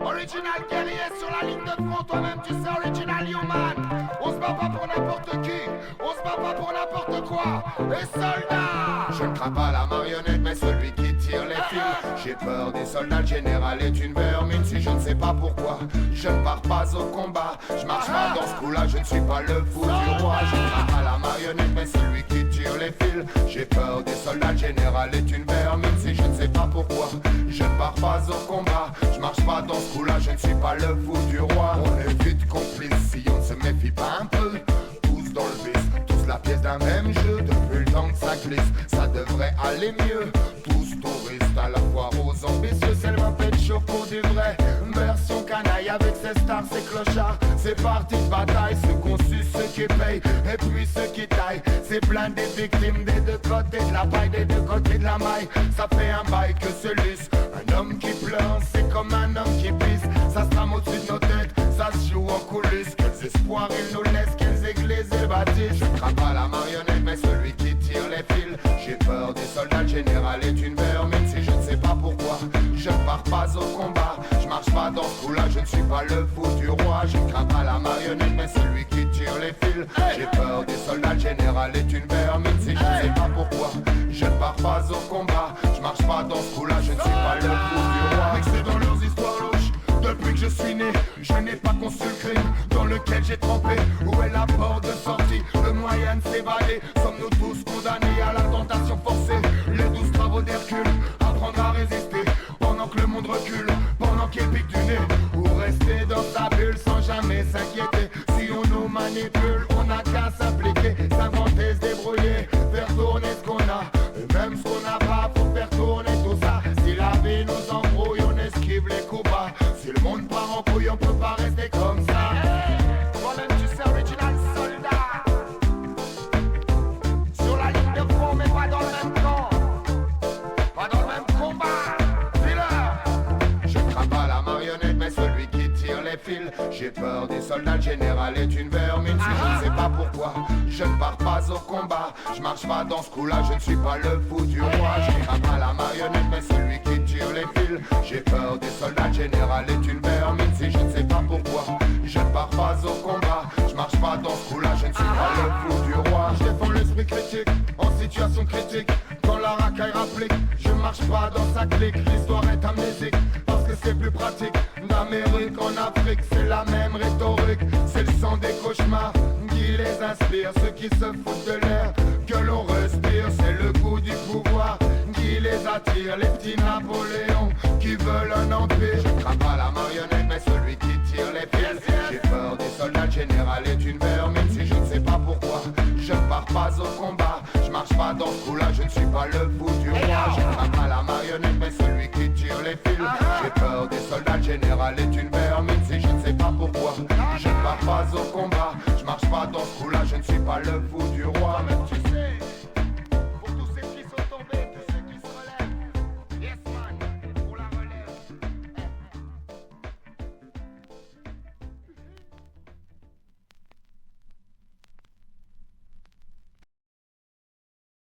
Original guerrier sur la ligne de front, toi-même tu sais, original human. On se bat pas pour n'importe qui, on se bat pas pour n'importe quoi. Les soldats! Je ne crains pas la marionnette, mais celui qui tire les fils. J'ai peur des soldats, le général est une vermine. Si je ne sais pas pourquoi, je ne pars pas au combat. Je marche pas dans ce coup-là, je ne suis pas le fou du roi. Je ne crains pas la marionnette, mais celui qui tire les fils. J'ai peur des soldats, le général est une vermine. Si je ne sais pas pourquoi, je ne pars pas au combat. Je marche pas dans ce coup-là, je ne suis pas le fou du roi. On est vite complice si on ne se méfie pas un peu. Tous dans le vice, tous la pièce d'un même jeu. Depuis le temps que ça glisse, ça devrait aller mieux. Tous touristes à la foire aux ambitieux. C'est le Muppet Show pour du vrai. Version canaille avec ses stars, ses clochards. C'est parti de bataille, ceux qu'on suce, ceux qui payent. Et puis ceux qui taillent. C'est plein des victimes des deux côtés de la paille, des deux côtés de la maille. Ça fait un bail que ce luce. Un homme qui pleure, c'est comme un homme qui pisse. Ça se trame au-dessus de nos têtes, ça se joue en coulisses. Quels espoirs ils nous laissent, quelles églises ils bâtissent. Je ne crains pas la marionnette, mais celui qui tire les fils. J'ai peur des soldats, le général est une vermine. Si je ne sais pas pourquoi, je ne pars pas au combat. Je marche pas dans ce coup-là, je ne suis pas le fou du roi. Je ne crains pas la marionnette, mais celui qui tire les fils. J'ai peur des soldats, le général est une vermine. Si je ne sais pas pourquoi, je ne pars pas au combat. Je marche pas dans ce coup-là, je ne suis pas le fou du roi. Mixé dans leurs histoires louches, depuis que je suis né, je n'ai pas conçu le crime dans lequel j'ai trempé. Où est la porte de sortie, le moyen de s'évader? Sommes-nous tous condamnés à la tentation forcée? Les 12 travaux d'Hercule, apprendre à résister pendant que le monde recule, pendant qu'il pique du nez. Ou rester dans sa bulle sans jamais s'inquiéter. Si on nous manipule, on n'a qu'à s'appliquer, s'inventer, se débrouiller, faire tourner ce qu'on a. Et même ce qu'on n'a pas, faut faire tourner tout ça. Si la vie nous embrouille, on esquive les coups bas. Si le monde part en couille, on peut pas rester comme ça. Toi-même tu sais, original soldat. Sur la ligne de front, mais pas dans le même camp. Pas dans le même combat. Dis-le. Je ne crains pas la marionnette, mais celui qui tire les fils. J'ai peur des soldats, le général est une vermine. Si je ne sais pas pourquoi, je ne pars pas au combat. Je marche pas dans ce coup-là, je ne suis pas le fou du roi. Je ne crains pas la marionnette, mais celui qui tire les fils. J'ai peur des soldats, le général est une vermine. Si je ne sais pas pourquoi, je ne pars pas au combat. Je marche pas dans ce coup-là, je ne suis pas le fou du roi. Je défends l'esprit critique, en situation critique. Quand la racaille rapplique, je marche pas dans sa clique. L'histoire est amnésique, parce que c'est plus pratique. D'Amérique en Afrique, c'est la même rhétorique. C'est le sang des cauchemars qui les inspire. Ceux qui se foutent de l'air que l'on respire. C'est le goût du pouvoir qui les attire. Les petits Napoléons qui veulent un empire. Je ne crains pas la marionnette, mais celui qui tire les fils. J'ai peur des soldats, le général est une vermine. Si je ne sais pas pourquoi, je ne pars pas au combat. Je marche pas dans ce coup-là, je ne suis pas le fou du roi. Je ne crains pas la marionnette, mais celui qui tire les fils. J'ai peur des soldats, le général est une vermine. Si je ne sais pas pourquoi, je ne pars pas au combat. Je marche pas dans ce coup-là, je ne suis pas le fou du roi.